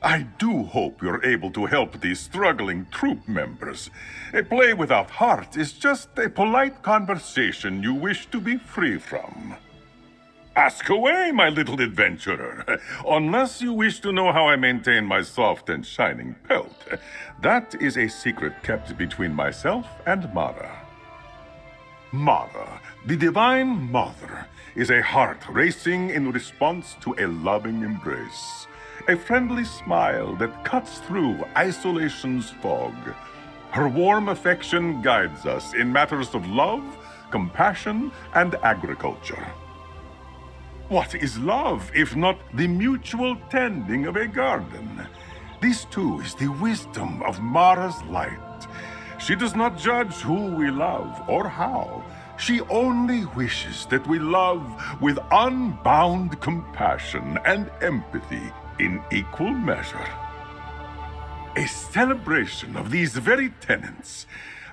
I do hope you're able to help these struggling troop members. A play without heart is just a polite conversation you wish to be free from. Ask away, my little adventurer, unless you wish to know how I maintain my soft and shining pelt. That is a secret kept between myself and Mara. Mara, the Divine Mother, is a heart racing in response to a loving embrace. A friendly smile that cuts through isolation's fog. Her warm affection guides us in matters of love, compassion, and agriculture. What is love if not the mutual tending of a garden? This too is the wisdom of Mara's light. She does not judge who we love or how. She only wishes that we love with unbound compassion and empathy in equal measure. A celebration of these very tenets.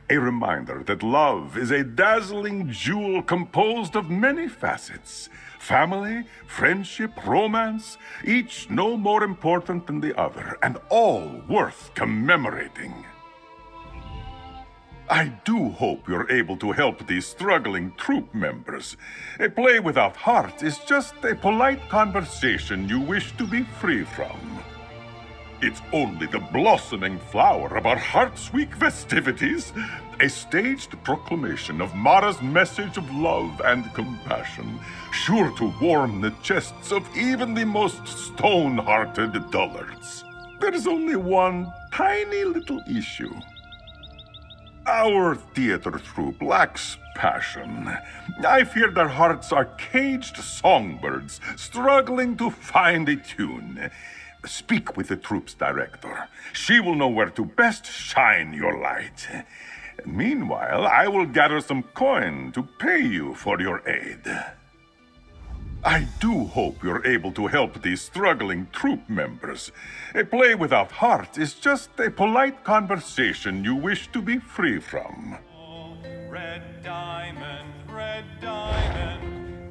A reminder that love is a dazzling jewel composed of many facets. Family, friendship, romance, each no more important than the other, and all worth commemorating. I do hope you're able to help these struggling troop members. A play without heart is just a polite conversation you wish to be free from. It's only the blossoming flower of our Hearts Week festivities, a staged proclamation of Mara's message of love and compassion, sure to warm the chests of even the most stone-hearted dullards. There's only one tiny little issue. Our theater troupe lacks passion. I fear their hearts are caged songbirds, struggling to find a tune. Speak with the troupe's director. She will know where to best shine your light. Meanwhile, I will gather some coin to pay you for your aid. I do hope you're able to help these struggling troop members. A play without heart is just a polite conversation you wish to be free from. Red diamond,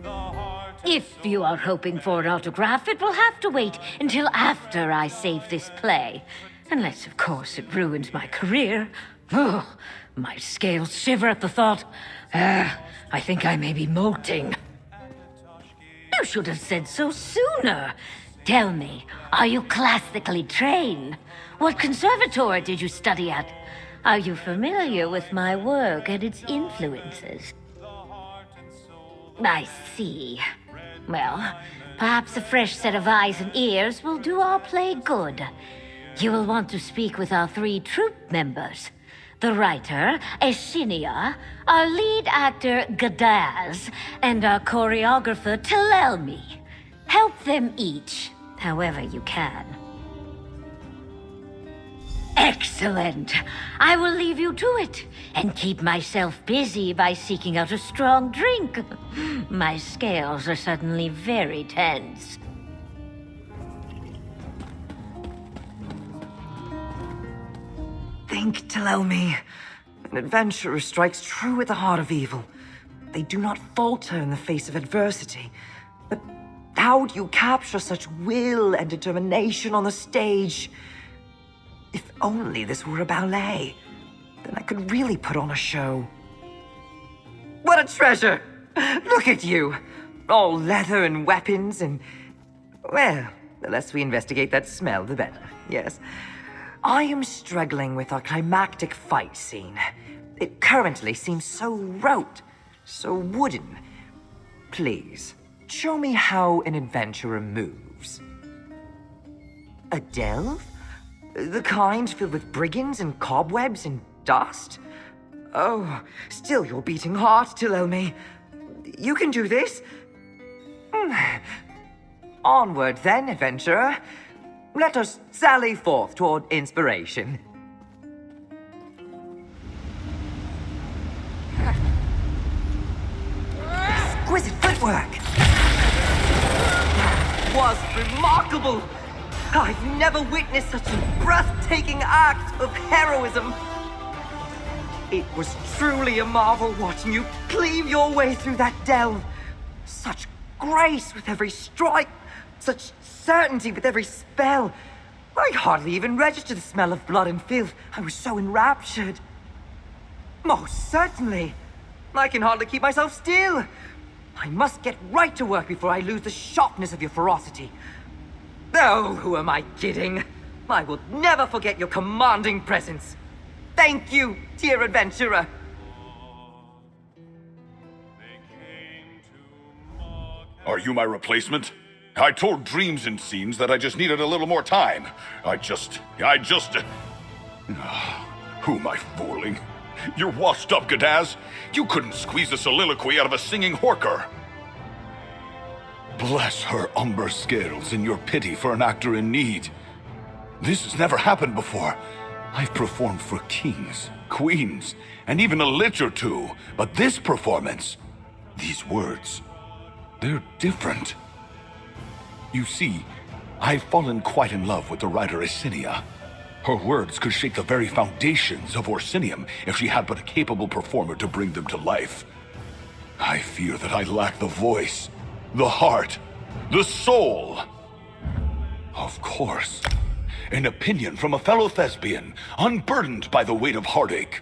the heart. If you are hoping for an autograph, it will have to wait until after I save this play. Unless, of course, it ruins my career. Oh, my scales shiver at the thought. I think I may be molting. You should have said so sooner. Tell me, are you classically trained? What conservatory did you study at? Are you familiar with my work and its influences? I see. Well, perhaps a fresh set of eyes and ears will do our play good. You will want to speak with our 3 troupe members. The writer, Eshinia, our lead actor, Gadaz, and our choreographer, Telelmi. Help them each, however you can. Excellent! I will leave you to it, and keep myself busy by seeking out a strong drink. My scales are suddenly very tense. Think, Telelmi. An adventurer strikes true at the heart of evil. They do not falter in the face of adversity. But how do you capture such will and determination on the stage? If only this were a ballet, then I could really put on a show. What a treasure! Look at you! All leather and weapons and... Well, the less we investigate that smell, the better, yes. I am struggling with our climactic fight scene. It currently seems so rote, so wooden. Please, show me how an adventurer moves. A delve? The kind filled with brigands and cobwebs and dust? Oh, still your beating heart, Telelmi. You can do this. Onward then, adventurer. Let us sally forth toward inspiration. Exquisite footwork! That was remarkable! I've never witnessed such a breathtaking act of heroism. It was truly a marvel watching you cleave your way through that delve. Such grace with every strike, such certainty with every spell. I hardly even registered the smell of blood and filth. I was so enraptured. Most certainly. I can hardly keep myself still. I must get right to work before I lose the sharpness of your ferocity. Oh, who am I kidding? I will never forget your commanding presence. Thank you, dear adventurer. Are you my replacement? I told Dreams and Scenes that I just needed a little more time. Who am I fooling? You're washed up, Gadaz. You couldn't squeeze a soliloquy out of a singing horker. Bless her umber scales in your pity for an actor in need. This has never happened before. I've performed for kings, queens, and even a lich or two, but this performance, these words, they're different. You see, I've fallen quite in love with the writer Isinia. Her words could shake the very foundations of Orsinium if she had but a capable performer to bring them to life. I fear that I lack the voice, the heart, the soul. Of course, an opinion from a fellow thespian, unburdened by the weight of heartache.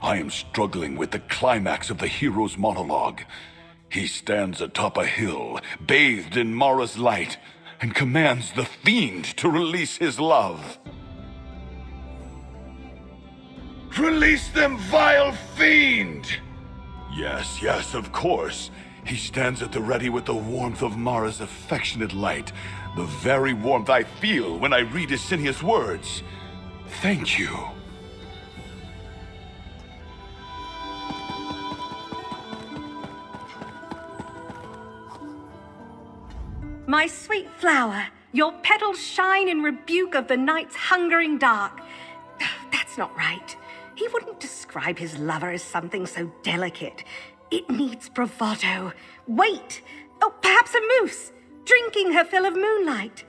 I am struggling with the climax of the hero's monologue. He stands atop a hill, bathed in Mara's light, and commands the fiend to release his love. Release them, vile fiend! Yes, of course. He stands at the ready with the warmth of Mara's affectionate light, the very warmth I feel when I read Isinia's words. Thank you. My sweet flower, your petals shine in rebuke of the night's hungering dark. That's not right. He wouldn't describe his lover as something so delicate. It needs bravado. Wait! Oh, perhaps a moose, drinking her fill of moonlight.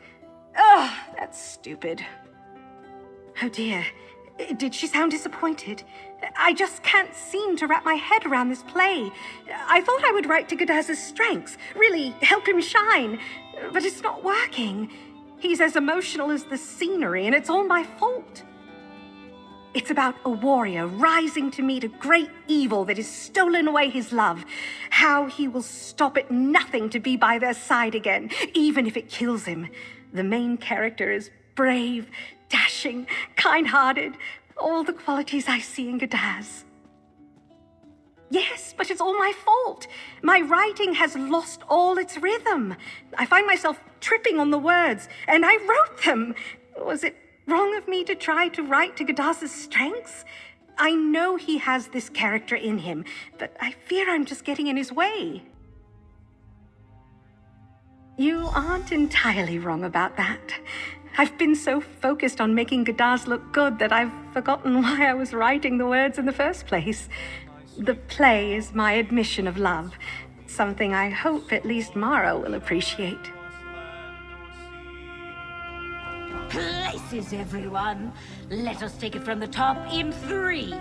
Oh, that's stupid. Oh dear, did she sound disappointed? I just can't seem to wrap my head around this play. I thought I would write to Gadaz's strengths, really help him shine, but it's not working. He's as emotional as the scenery, and it's all my fault. It's about a warrior rising to meet a great evil that has stolen away his love. How he will stop at nothing to be by their side again, even if it kills him. The main character is brave, dashing, kind-hearted, all the qualities I see in Gadaz. Yes, but it's all my fault. My writing has lost all its rhythm. I find myself tripping on the words, and I wrote them. Was it wrong of me to try to write to Gadaz's strengths? I know he has this character in him, but I fear I'm just getting in his way. You aren't entirely wrong about that. I've been so focused on making Gadaz look good that I've forgotten why I was writing the words in the first place. The play is my admission of love, something I hope at least Mara will appreciate. Places, everyone. Let us take it from the top in 3,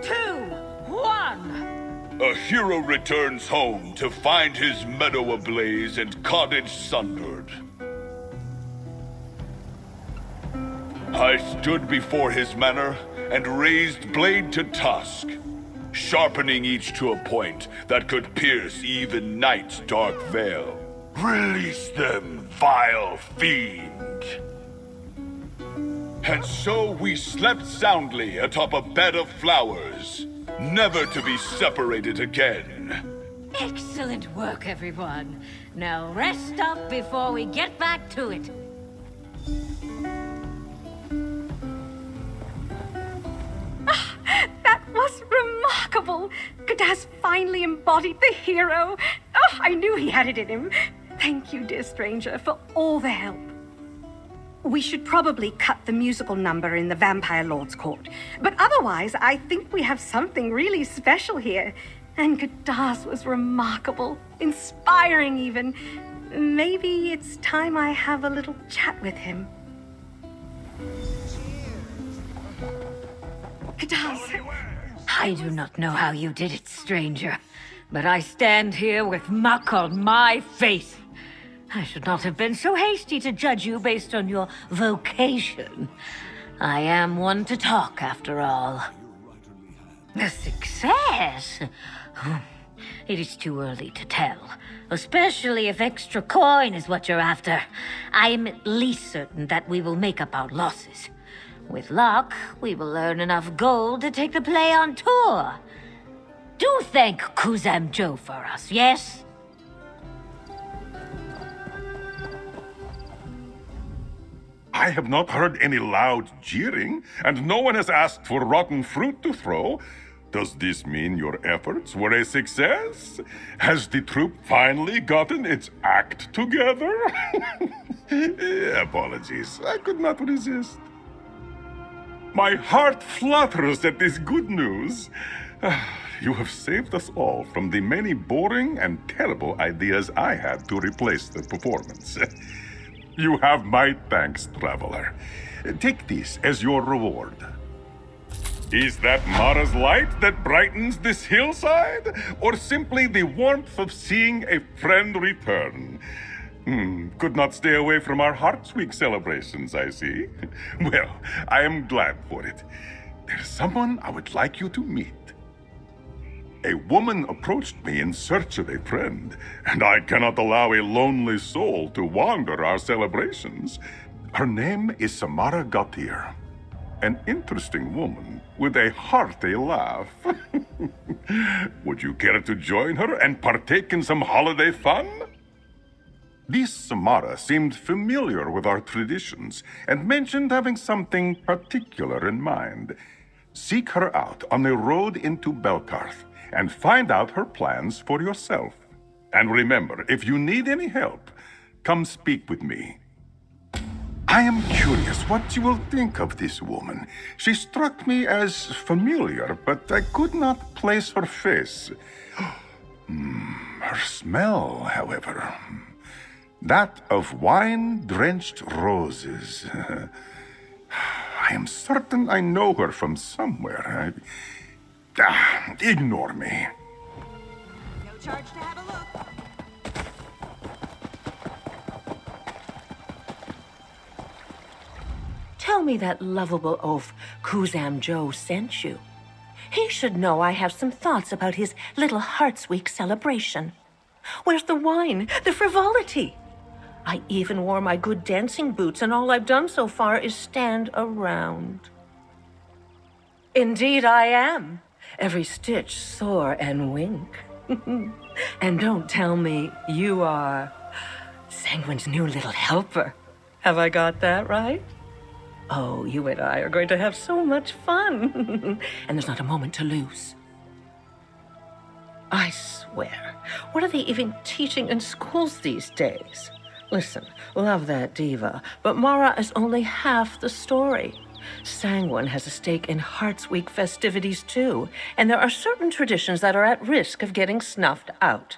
2, 1. A hero returns home to find his meadow ablaze and cottage sundered. I stood before his manor and raised blade to tusk, sharpening each to a point that could pierce even night's dark veil. Release them, vile fiend! And so we slept soundly atop a bed of flowers, never to be separated again. Excellent work, everyone. Now rest up before we get back to it. That was remarkable. Gadaz finally embodied the hero. Oh, I knew he had it in him. Thank you, dear stranger, for all the help. We should probably cut the musical number in the Vampire Lord's Court. But otherwise, I think we have something really special here. And Gadaz was remarkable, inspiring even. Maybe it's time I have a little chat with him. Gadaz! I do not know how you did it, stranger, but I stand here with muck on my face. I should not have been so hasty to judge you based on your vocation. I am one to talk, after all. A success? It is too early to tell, especially if extra coin is what you're after. I am at least certain that we will make up our losses. With luck, we will earn enough gold to take the play on tour. Do thank Kuzam-jo for us, yes? I have not heard any loud jeering, and no one has asked for rotten fruit to throw. Does this mean your efforts were a success? Has the troop finally gotten its act together? Apologies, I could not resist. My heart flutters at this good news. You have saved us all from the many boring and terrible ideas I had to replace the performance. You have my thanks, traveler. Take this as your reward. Is that Mara's light that brightens this hillside? Or simply the warmth of seeing a friend return? Could not stay away from our Hearts Week celebrations, I see. Well, I am glad for it. There's someone I would like you to meet. A woman approached me in search of a friend, and I cannot allow a lonely soul to wander our celebrations. Her name is Pahmar-raht, an interesting woman with a hearty laugh. Would you care to join her and partake in some holiday fun? This Samara seemed familiar with our traditions and mentioned having something particular in mind. Seek her out on the road into Belkarth and find out her plans for yourself. And remember, if you need any help, come speak with me. I am curious what you will think of this woman. She struck me as familiar, but I could not place her face. Her smell, however, that of wine-drenched roses. I am certain I know her from somewhere. Ignore me. No charge to have a look. Tell me that lovable oaf Kuzam-jo sent you. He should know I have some thoughts about his little Hearts Week celebration. Where's the wine? The frivolity? I even wore my good dancing boots, and all I've done so far is stand around. Indeed I am. Every stitch sore and wink. And don't tell me you are Sanguine's new little helper. Have I got that right? Oh, you and I are going to have so much fun. And there's not a moment to lose. I swear, what are they even teaching in schools these days? Listen, love that diva, but Mara is only half the story. Sanguine has a stake in Hearts Week festivities too, and there are certain traditions that are at risk of getting snuffed out.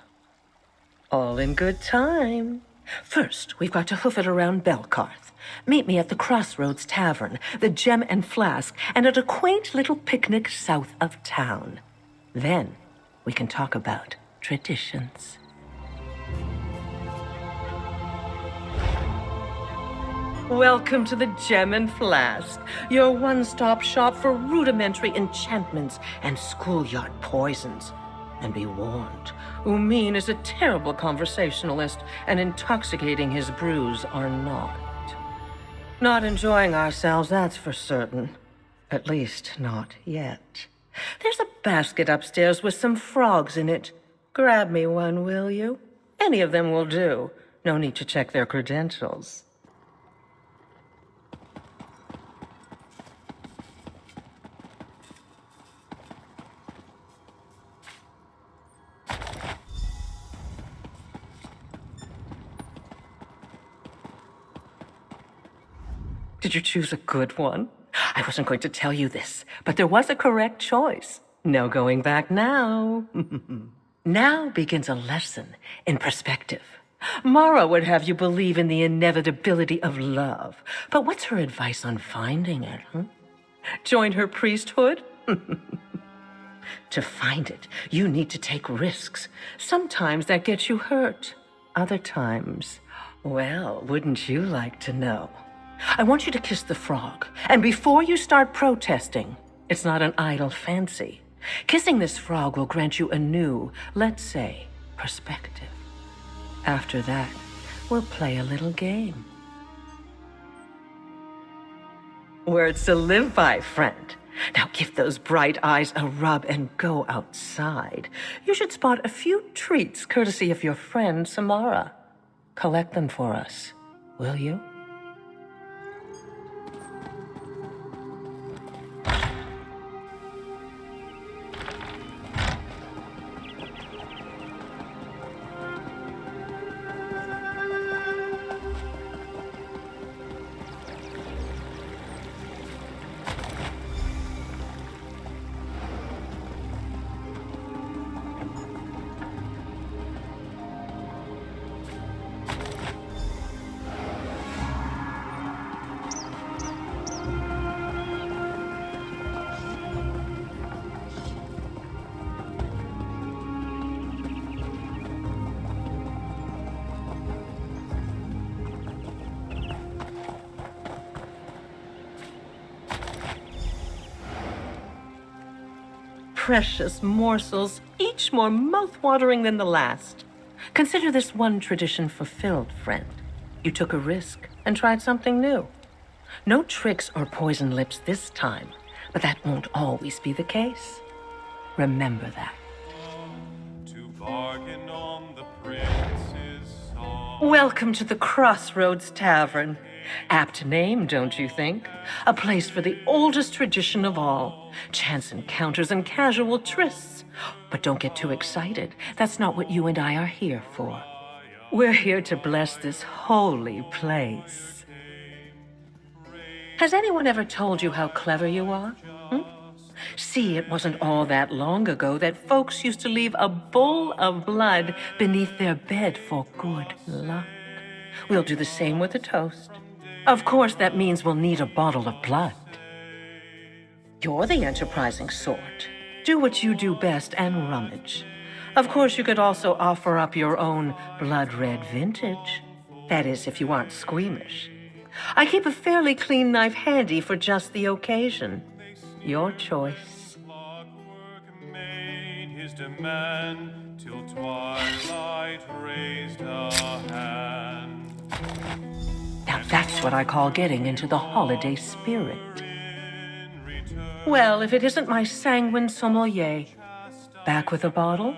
All in good time. First, we've got to hoof it around Belkarth. Meet me at the Crossroads Tavern, the Gem and Flask, and at a quaint little picnic south of town. Then, we can talk about traditions. Welcome to the Gem and Flask, your one-stop shop for rudimentary enchantments and schoolyard poisons. And be warned, Umin is a terrible conversationalist, and intoxicating his brews are not. Not enjoying ourselves, that's for certain. At least, not yet. There's a basket upstairs with some frogs in it. Grab me one, will you? Any of them will do. No need to check their credentials. Did you choose a good one? I wasn't going to tell you this, but there was a correct choice. No going back now. Now begins a lesson in perspective. Mara would have you believe in the inevitability of love, but what's her advice on finding it, huh? Join her priesthood? To find it, you need to take risks. Sometimes that gets you hurt. Other times, Well, wouldn't you like to know? I want you to kiss the frog, and before you start protesting, it's not an idle fancy. Kissing this frog will grant you a new, let's say, perspective. After that, we'll play a little game. Words to live by, friend. Now give those bright eyes a rub and go outside. You should spot a few treats courtesy of your friend Samara. Collect them for us, will you? Precious morsels, each more mouth-watering than the last. Consider this one tradition fulfilled, friend. You took a risk and tried something new. No tricks or poison lips this time, but that won't always be the case. Remember that. To bargain on the prince's song. Welcome to the Crossroads Tavern. Apt name, don't you think? A place for the oldest tradition of all. Chance encounters and casual trysts. But don't get too excited. That's not what you and I are here for. We're here to bless this holy place. Has anyone ever told you how clever you are? See, it wasn't all that long ago that folks used to leave a bowl of blood beneath their bed for good luck. We'll do the same with a toast. Of course, that means we'll need a bottle of blood. You're the enterprising sort. Do what you do best and rummage. Of course, you could also offer up your own blood-red vintage. That is, if you aren't squeamish. I keep a fairly clean knife handy for just the occasion. Your choice. Clockwork made his demand till twilight raised a hand. Now that's what I call getting into the holiday spirit. Well, if it isn't my Sanguine sommelier. Back with a bottle?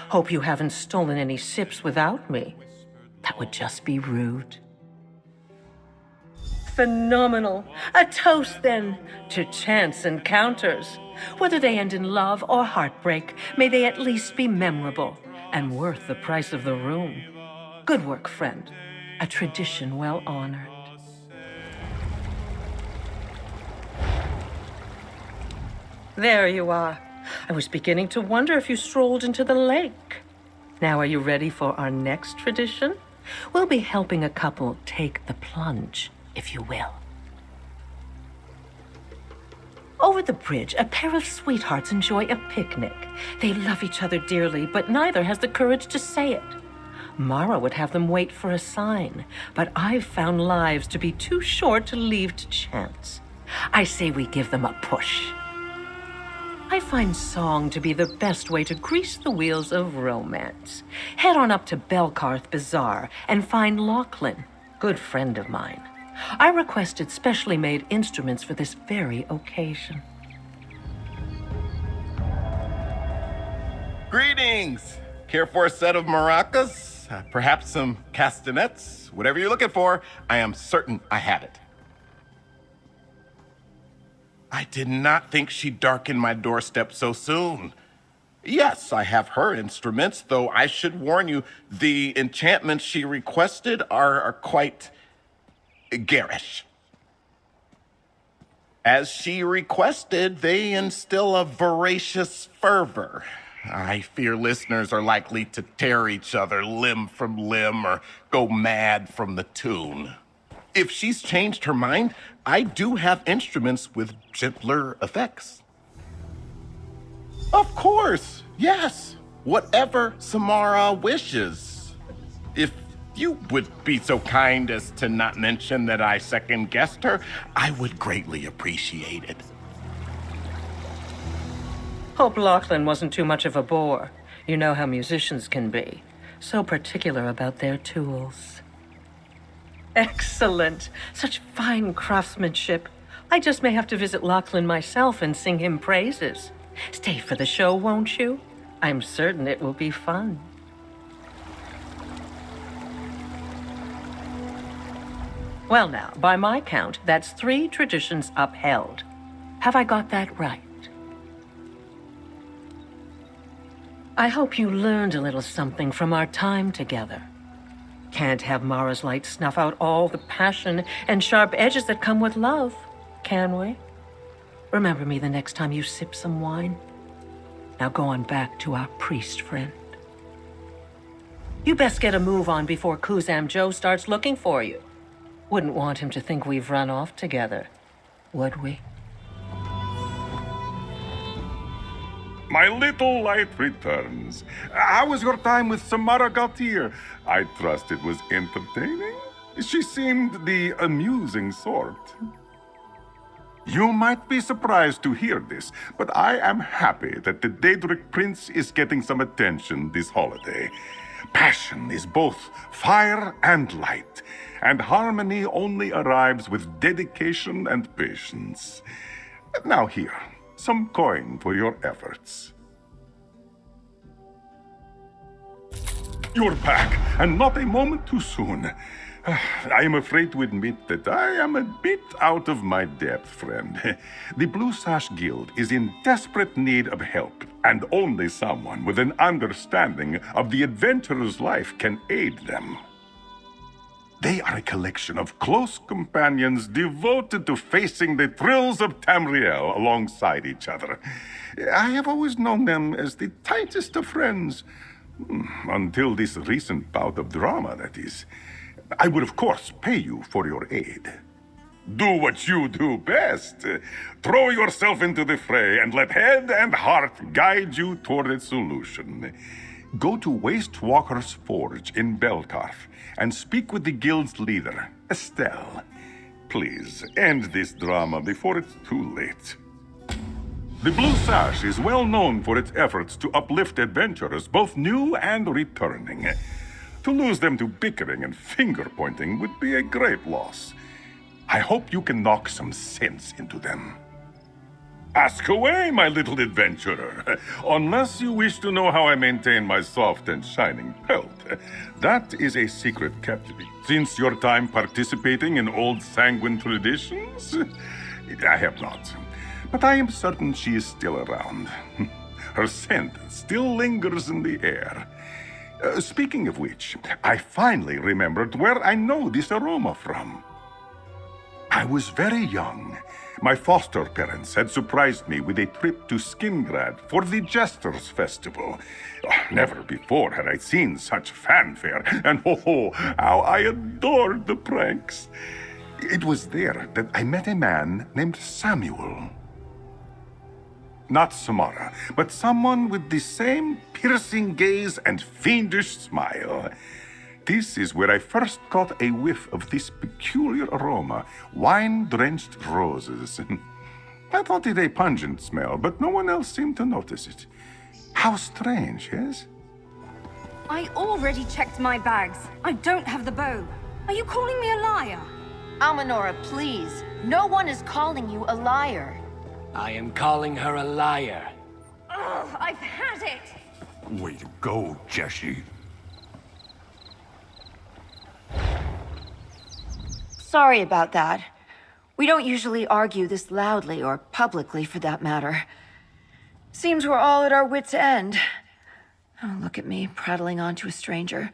Hope you haven't stolen any sips without me. That would just be rude. Phenomenal. A toast, then, to chance encounters. Whether they end in love or heartbreak, may they at least be memorable and worth the price of the room. Good work, friend. A tradition well honored. There you are. I was beginning to wonder if you strolled into the lake. Now, are you ready for our next tradition? We'll be helping a couple take the plunge, if you will. Over the bridge, a pair of sweethearts enjoy a picnic. They love each other dearly, but neither has the courage to say it. Mara would have them wait for a sign, but I've found lives to be too short to leave to chance. I say we give them a push. I find song to be the best way to grease the wheels of romance. Head on up to Belkarth Bazaar and find Lachlan, good friend of mine. I requested specially made instruments for this very occasion. Greetings! Care for a set of maracas? Perhaps some castanets? Whatever you're looking for, I am certain I have it. I did not think she'd darken my doorstep so soon. Yes, I have her instruments, though I should warn you, the enchantments she requested are quite garish. As she requested, they instill a voracious fervor. I fear listeners are likely to tear each other limb from limb or go mad from the tune. If she's changed her mind, I do have instruments with gentler effects. Of course, yes. Whatever Samara wishes. If you would be so kind as to not mention that I second-guessed her, I would greatly appreciate it. Hope Lachlan wasn't too much of a bore. You know how musicians can be. So particular about their tools. Excellent. Such fine craftsmanship. I just may have to visit Lachlan myself and sing him praises. Stay for the show, won't you? I'm certain it will be fun. Well now, by my count, that's 3 traditions upheld. Have I got that right? I hope you learned a little something from our time together. Can't have Mara's light snuff out all the passion and sharp edges that come with love, can we? Remember me the next time you sip some wine. Now go on back to our priest friend. You best get a move on before Kuzam-jo starts looking for you. Wouldn't want him to think we've run off together, would we? My little light returns. How was your time with Samara Gautier? I trust it was entertaining. She seemed the amusing sort. You might be surprised to hear this, but I am happy that the Daedric Prince is getting some attention this holiday. Passion is both fire and light, and harmony only arrives with dedication and patience. Now here, some coin for your efforts. You're back, and not a moment too soon. I am afraid to admit that I am a bit out of my depth, friend. The Blue Sash Guild is in desperate need of help, and only someone with an understanding of the adventurer's life can aid them. They are a collection of close companions devoted to facing the thrills of Tamriel alongside each other. I have always known them as the tightest of friends. Until this recent bout of drama, that is. I would, of course, pay you for your aid. Do what you do best. Throw yourself into the fray and let head and heart guide you toward its solution. Go to Waste Walker's Forge in Belkarth and speak with the guild's leader, Estelle. Please, end this drama before it's too late. The Blue Sash is well known for its efforts to uplift adventurers, both new and returning. To lose them to bickering and finger-pointing would be a great loss. I hope you can knock some sense into them. Ask away, my little adventurer. Unless you wish to know how I maintain my soft and shining pelt. That is a secret kept since your time participating in old Sanguine traditions. I have not. But I am certain she is still around. Her scent still lingers in the air. Speaking of which, I finally remembered where I know this aroma from. I was very young. My foster parents had surprised me with a trip to Skingrad for the Jesters Festival. Never before had I seen such fanfare, and how I adored the pranks. It was there that I met a man named Samuel. Not Samara, but someone with the same piercing gaze and fiendish smile. This is where I first caught a whiff of this peculiar aroma, wine-drenched roses. I thought it a pungent smell, but no one else seemed to notice it. How strange, yes? I already checked my bags. I don't have the bow. Are you calling me a liar? Almanora, please. No one is calling you a liar. I am calling her a liar. Ugh, I've had it! Way to go, Jessie. Sorry about that. We don't usually argue this loudly, or publicly for that matter. Seems we're all at our wits' end. Oh, look at me, prattling on to a stranger.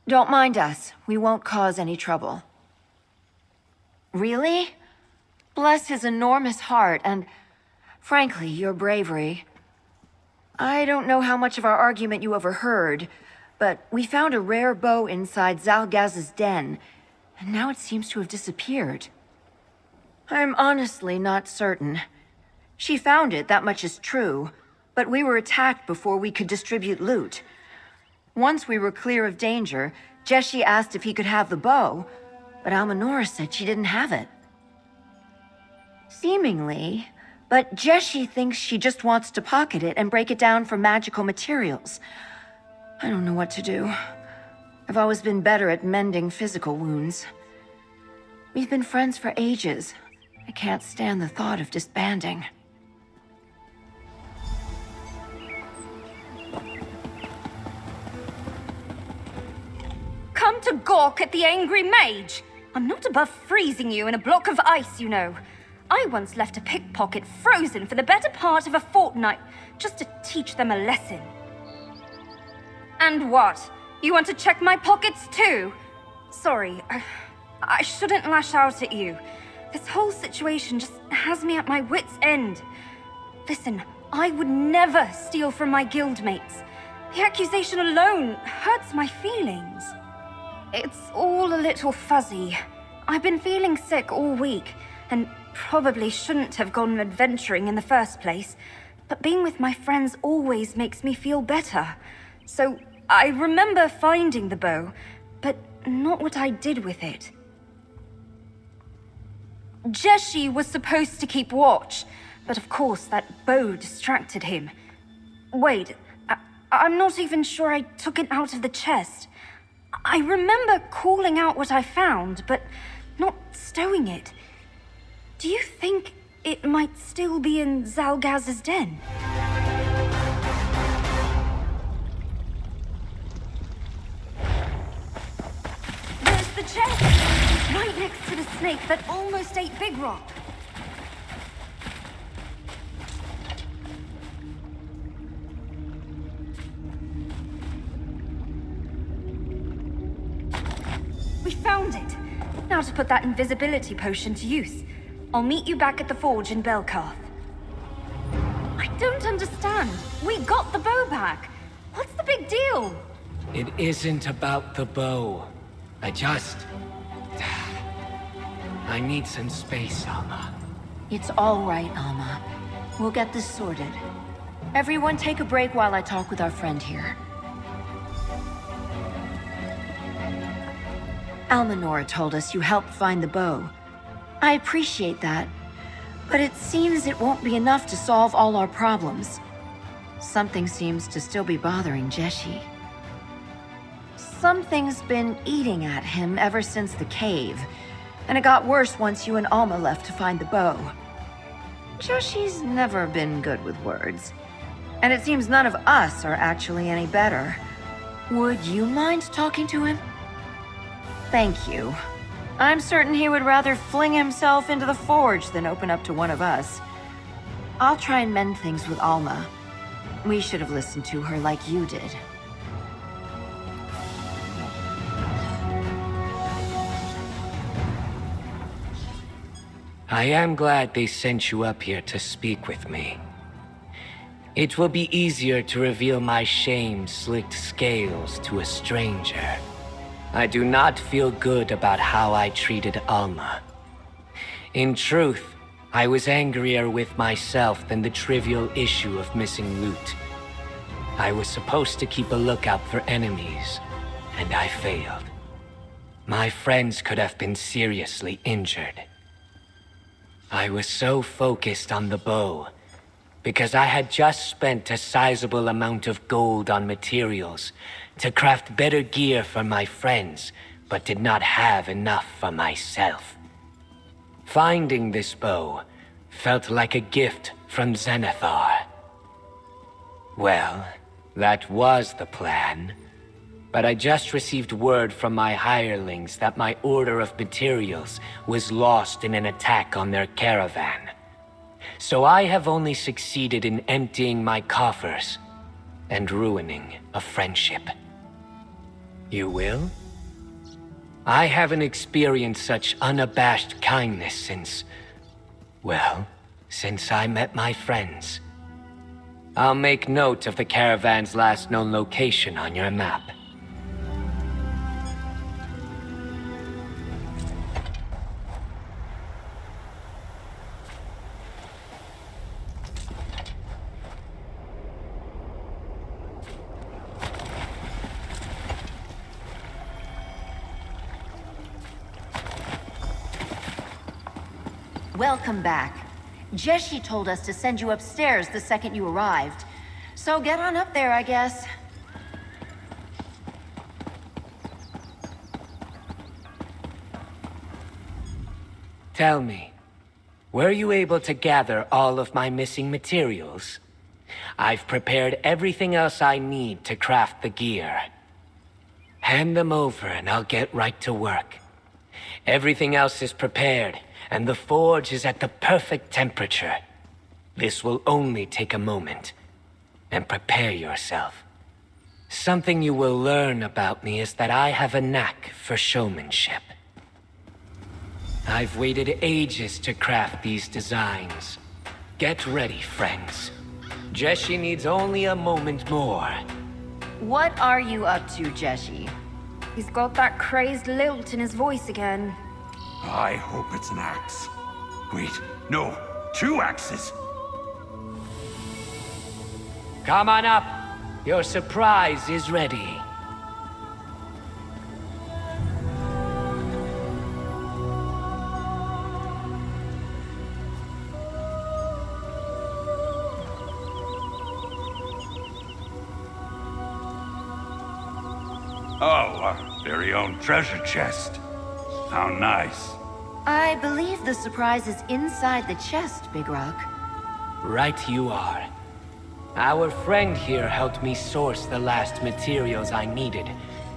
Don't mind us. We won't cause any trouble. Really? Bless his enormous heart, and frankly, your bravery. I don't know how much of our argument you overheard, but we found a rare bow inside Zalgaz's den, and now it seems to have disappeared. I'm honestly not certain. She found it, that much is true, but we were attacked before we could distribute loot. Once we were clear of danger, Jessie asked if he could have the bow, but Almanora said she didn't have it. Seemingly, but Jessie thinks she just wants to pocket it and break it down for magical materials. I don't know what to do. I've always been better at mending physical wounds. We've been friends for ages. I can't stand the thought of disbanding. Come to gawk at the angry mage! I'm not above freezing you in a block of ice, you know. I once left a pickpocket frozen for the better part of a fortnight, just to teach them a lesson. And what? You want to check my pockets too? Sorry, I shouldn't lash out at you. This whole situation just has me at my wit's end. Listen, I would never steal from my guildmates. The accusation alone hurts my feelings. It's all a little fuzzy. I've been feeling sick all week, and probably shouldn't have gone adventuring in the first place, but being with my friends always makes me feel better. So I remember finding the bow, but not what I did with it. Jessie was supposed to keep watch, but of course that bow distracted him. Wait, I'm not even sure I took it out of the chest. I remember calling out what I found, but not stowing it. Do you think it might still be in Zalgaz's den? There's the chest! Right next to the snake that almost ate Big Rock. We found it! Now to put that invisibility potion to use. I'll meet you back at the forge in Belkarth. I don't understand. We got the bow back. What's the big deal? It isn't about the bow. I need some space, Alma. It's all right, Alma. We'll get this sorted. Everyone take a break while I talk with our friend here. Almanora told us you helped find the bow. I appreciate that, but it seems it won't be enough to solve all our problems. Something seems to still be bothering Jessie. Something's been eating at him ever since the cave, and it got worse once you and Alma left to find the bow. Jessie's never been good with words, and it seems none of us are actually any better. Would you mind talking to him? Thank you. I'm certain he would rather fling himself into the forge than open up to one of us. I'll try and mend things with Alma. We should have listened to her like you did. I am glad they sent you up here to speak with me. It will be easier to reveal my shame-slicked scales to a stranger. I do not feel good about how I treated Alma. In truth, I was angrier with myself than the trivial issue of missing loot. I was supposed to keep a lookout for enemies, and I failed. My friends could have been seriously injured. I was so focused on the bow, because I had just spent a sizable amount of gold on materials to craft better gear for my friends, but did not have enough for myself. Finding this bow felt like a gift from Zenithar. Well, that was the plan, but I just received word from my hirelings that my order of materials was lost in an attack on their caravan. So I have only succeeded in emptying my coffers and ruining a friendship. You will? I haven't experienced such unabashed kindness since I met my friends. I'll make note of the caravan's last known location on your map. welcome back. Jeshi told us to send you upstairs the second you arrived. So get on up there, I guess. Tell me, were you able to gather all of my missing materials? I've prepared everything else I need to craft the gear. Hand them over and I'll get right to work. Everything else is prepared, and the forge is at the perfect temperature. This will only take a moment. And prepare yourself. Something you will learn about me is that I have a knack for showmanship. I've waited ages to craft these designs. Get ready, friends. Jeshi needs only a moment more. What are you up to, Jeshi? He's got that crazed lilt in his voice again. I hope it's an axe. Wait, no, 2 axes. Come on up. Your surprise is ready. Oh, our very own treasure chest. How nice. I believe the surprise is inside the chest, Big Rock. Right you are. Our friend here helped me source the last materials I needed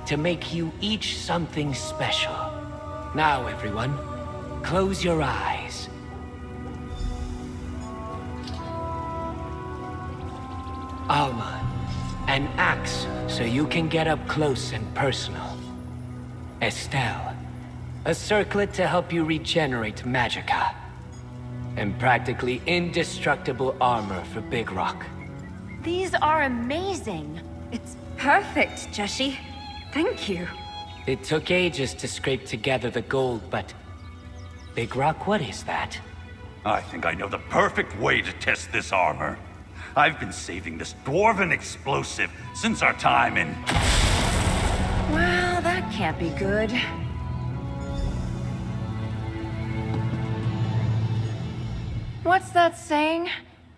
to make you each something special. Now, everyone, close your eyes. Alma, an axe so you can get up close and personal. Estelle, a circlet to help you regenerate magicka. And practically indestructible armor for Big Rock. These are amazing. It's perfect, Jeshi. Thank you. It took ages to scrape together the gold, but... Big Rock, what is that? I think I know the perfect way to test this armor. I've been saving this dwarven explosive since our time in... Well, that can't be good. What's that saying?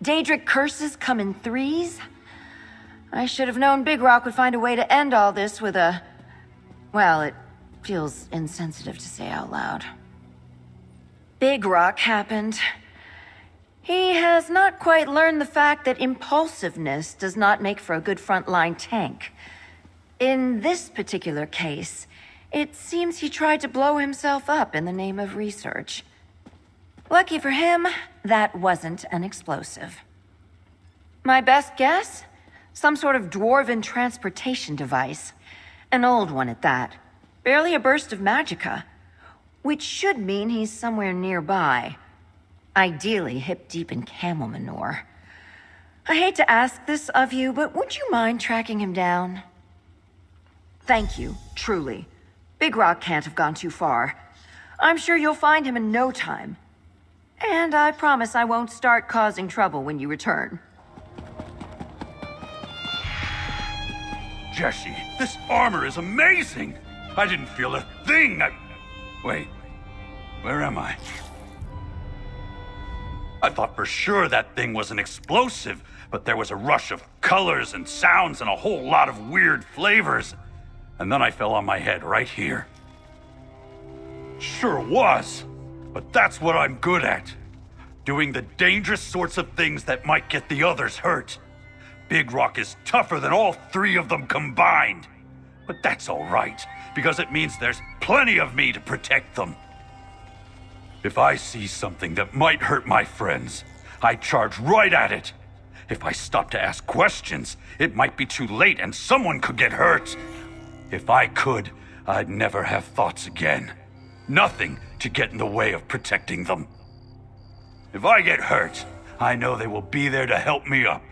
Daedric curses come in 3s? I should have known Big Rock would find a way to end all this with a... Well, it feels insensitive to say out loud. Big Rock happened. He has not quite learned the fact that impulsiveness does not make for a good frontline tank. In this particular case, it seems he tried to blow himself up in the name of research. Lucky for him, that wasn't an explosive. My best guess? Some sort of dwarven transportation device. An old one at that. Barely a burst of magicka. Which should mean he's somewhere nearby. Ideally hip-deep in camel manure. I hate to ask this of you, but would you mind tracking him down? Thank you, truly. Big Rock can't have gone too far. I'm sure you'll find him in no time. And I promise I won't start causing trouble when you return. Jeshi, this armor is amazing! I didn't feel a thing! Wait, where am I? I thought for sure that thing was an explosive, but there was a rush of colors and sounds and a whole lot of weird flavors. And then I fell on my head right here. Sure was, but that's what I'm good at. Doing the dangerous sorts of things that might get the others hurt. Big Rock is tougher than all 3 of them combined. But that's all right, because it means there's plenty of me to protect them. If I see something that might hurt my friends, I charge right at it. If I stop to ask questions, it might be too late and someone could get hurt. If I could, I'd never have thoughts again. Nothing to get in the way of protecting them. If I get hurt, I know they will be there to help me up.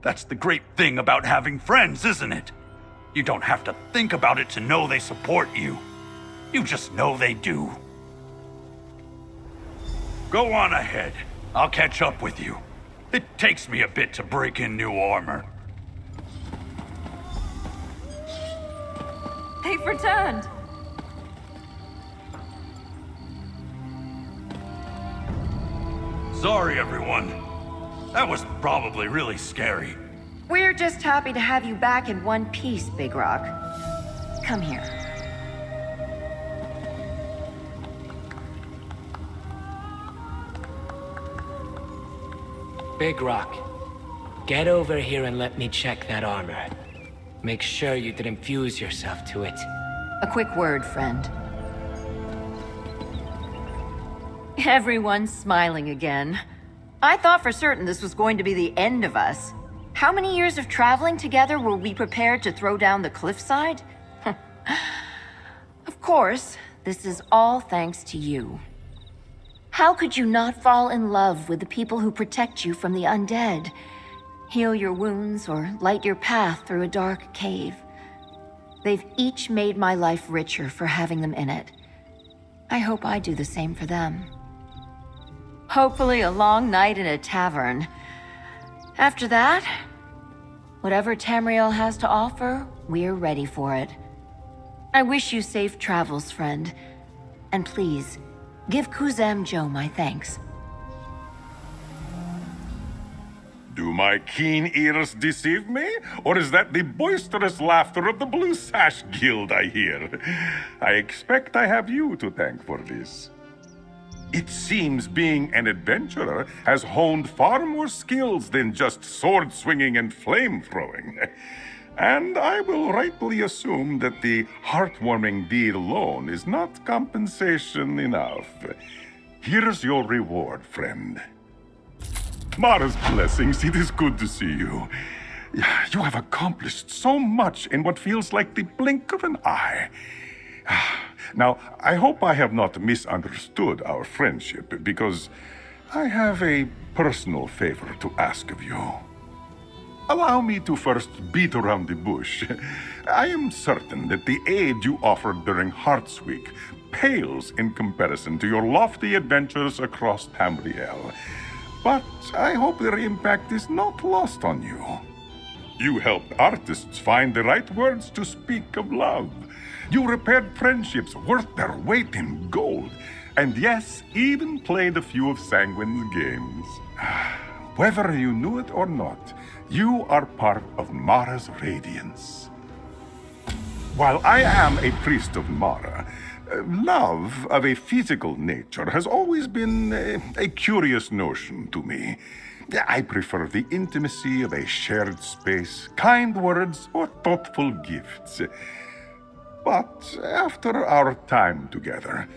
That's the great thing about having friends, isn't it? You don't have to think about it to know they support you. You just know they do. Go on ahead. I'll catch up with you. It takes me a bit to break in new armor. They've returned. Sorry, everyone. That was probably really scary. We're just happy to have you back in one piece, Big Rock. Come here. Big Rock, get over here and let me check that armor. Make sure you didn't fuse yourself to it. A quick word, friend. Everyone's smiling again. I thought for certain this was going to be the end of us. How many years of traveling together were we prepared to throw down the cliffside? Of course, this is all thanks to you. How could you not fall in love with the people who protect you from the undead? Heal your wounds or light your path through a dark cave. They've each made my life richer for having them in it. I hope I do the same for them. Hopefully a long night in a tavern. After that, whatever Tamriel has to offer, we're ready for it. I wish you safe travels, friend. And please, give Kuzam-jo my thanks. Do my keen ears deceive me? Or is that the boisterous laughter of the Blue Sash Guild I hear? I expect I have you to thank for this. It seems being an adventurer has honed far more skills than just sword swinging and flame throwing. And I will rightly assume that the heartwarming deed alone is not compensation enough. Here's your reward, friend. Mara's blessings, it is good to see you. You have accomplished so much in what feels like the blink of an eye. Now, I hope I have not misunderstood our friendship, because I have a personal favor to ask of you. Allow me to first beat around the bush. I am certain that the aid you offered during Hearts Week pales in comparison to your lofty adventures across Tamriel. But I hope their impact is not lost on you. You helped artists find the right words to speak of love. You repaired friendships worth their weight in gold. And yes, even played a few of Sanguine's games. Whether you knew it or not, you are part of Mara's radiance. While I am a priest of Mara, love of a physical nature has always been a curious notion to me. I prefer the intimacy of a shared space, kind words, or thoughtful gifts. But after our time together,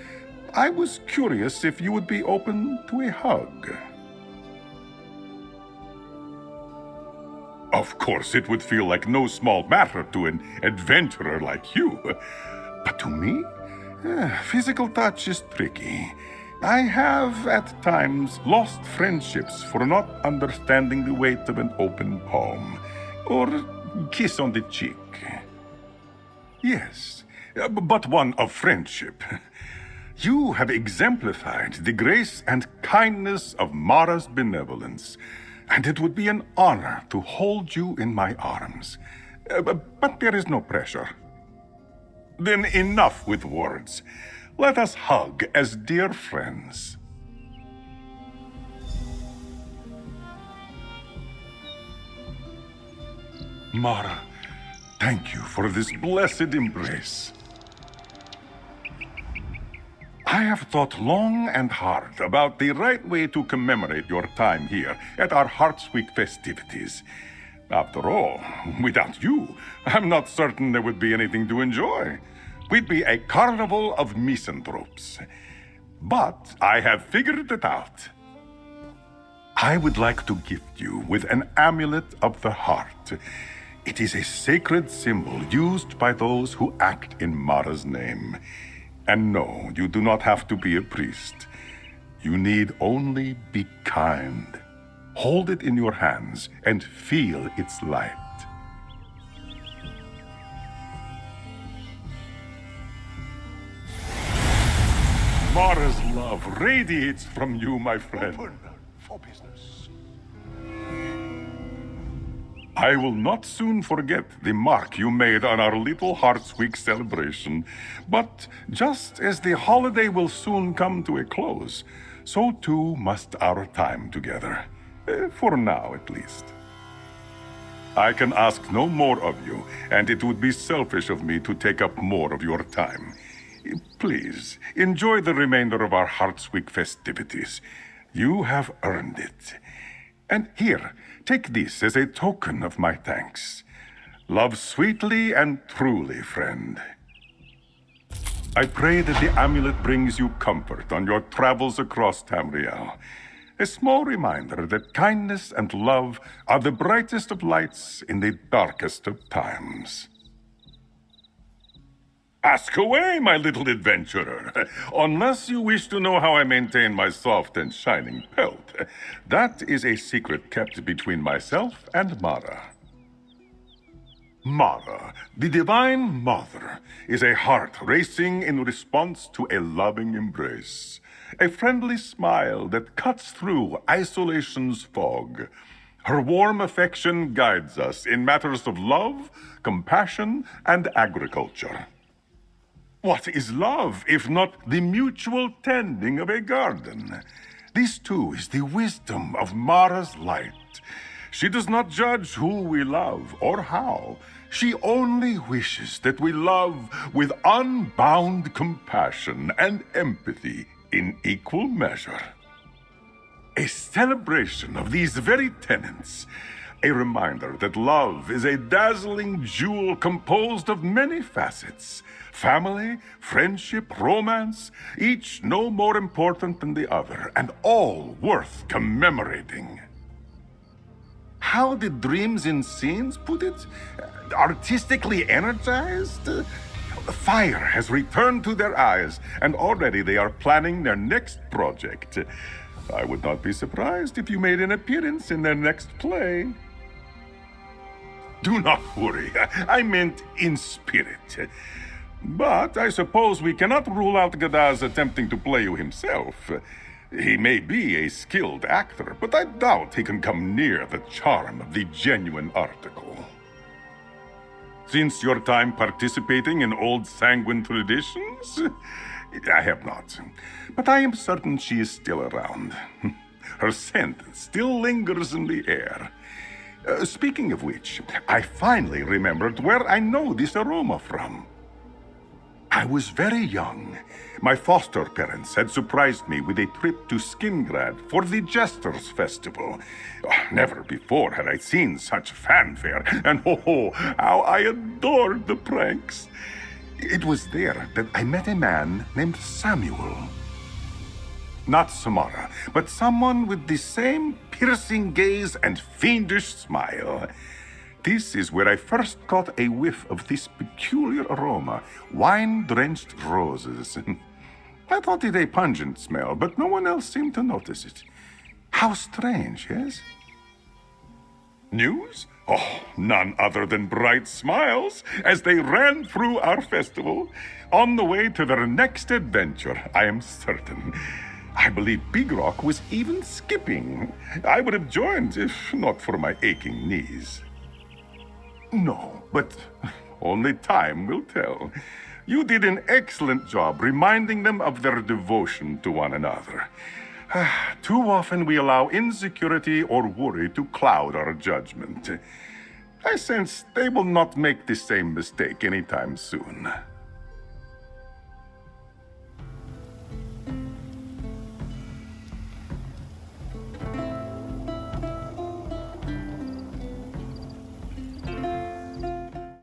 I was curious if you would be open to a hug. Of course, it would feel like no small matter to an adventurer like you. But to me, physical touch is tricky. I have, at times, lost friendships for not understanding the weight of an open palm, or kiss on the cheek. Yes, but one of friendship. You have exemplified the grace and kindness of Mara's benevolence, and it would be an honor to hold you in my arms. But there is no pressure. Then enough with words. Let us hug as dear friends. Mara, thank you for this blessed embrace. I have thought long and hard about the right way to commemorate your time here at our Hearts Week festivities. After all, without you, I'm not certain there would be anything to enjoy. We'd be a carnival of misanthropes. But I have figured it out. I would like to gift you with an amulet of the heart. It is a sacred symbol used by those who act in Mara's name. And no, you do not have to be a priest. You need only be kind. Hold it in your hands and feel its light. Mara's love radiates from you, my friend. Open for business. I will not soon forget the mark you made on our little Hearts Week celebration. But just as the holiday will soon come to a close, so too must our time together. For now, at least. I can ask no more of you, and it would be selfish of me to take up more of your time. Please, enjoy the remainder of our Heartsick festivities. You have earned it. And here, take this as a token of my thanks. Love sweetly and truly, friend. I pray that the amulet brings you comfort on your travels across Tamriel. A small reminder that kindness and love are the brightest of lights in the darkest of times. Ask away, my little adventurer. Unless you wish to know how I maintain my soft and shining pelt. That is a secret kept between myself and Mara. Mara, the Divine Mother, is a heart racing in response to a loving embrace. A friendly smile that cuts through isolation's fog. Her warm affection guides us in matters of love, compassion, and agriculture. What is love, if not the mutual tending of a garden? This, too, is the wisdom of Mara's light. She does not judge who we love or how. She only wishes that we love with unbound compassion and empathy in equal measure. A celebration of these very tenets. A reminder that love is a dazzling jewel composed of many facets. Family, friendship, romance, each no more important than the other, and all worth commemorating. How did Dreams in Scenes put it? Artistically energized? Fire has returned to their eyes, and already they are planning their next project. I would not be surprised if you made an appearance in their next play. Do not worry, I meant in spirit. But I suppose we cannot rule out Gadaz attempting to play you himself. He may be a skilled actor, but I doubt he can come near the charm of the genuine article. Since your time participating in old Sanguine traditions? I have not. But I am certain she is still around. Her scent still lingers in the air. Speaking of which, I finally remembered where I know this aroma from. I was very young. My foster parents had surprised me with a trip to Skingrad for the Jesters Festival. Never before had I seen such fanfare, and how I adored the pranks. It was there that I met a man named Samuel. Not Samara, but someone with the same piercing gaze and fiendish smile. This is where I first caught a whiff of this peculiar aroma, wine-drenched roses. I thought it a pungent smell, but no one else seemed to notice it. How strange, yes? News? Oh, none other than bright smiles as they ran through our festival. On the way to their next adventure, I am certain. I believe Big Rock was even skipping. I would have joined if not for my aching knees. No, but only time will tell. You did an excellent job reminding them of their devotion to one another. Too often we allow insecurity or worry to cloud our judgment. I sense they will not make the same mistake anytime soon.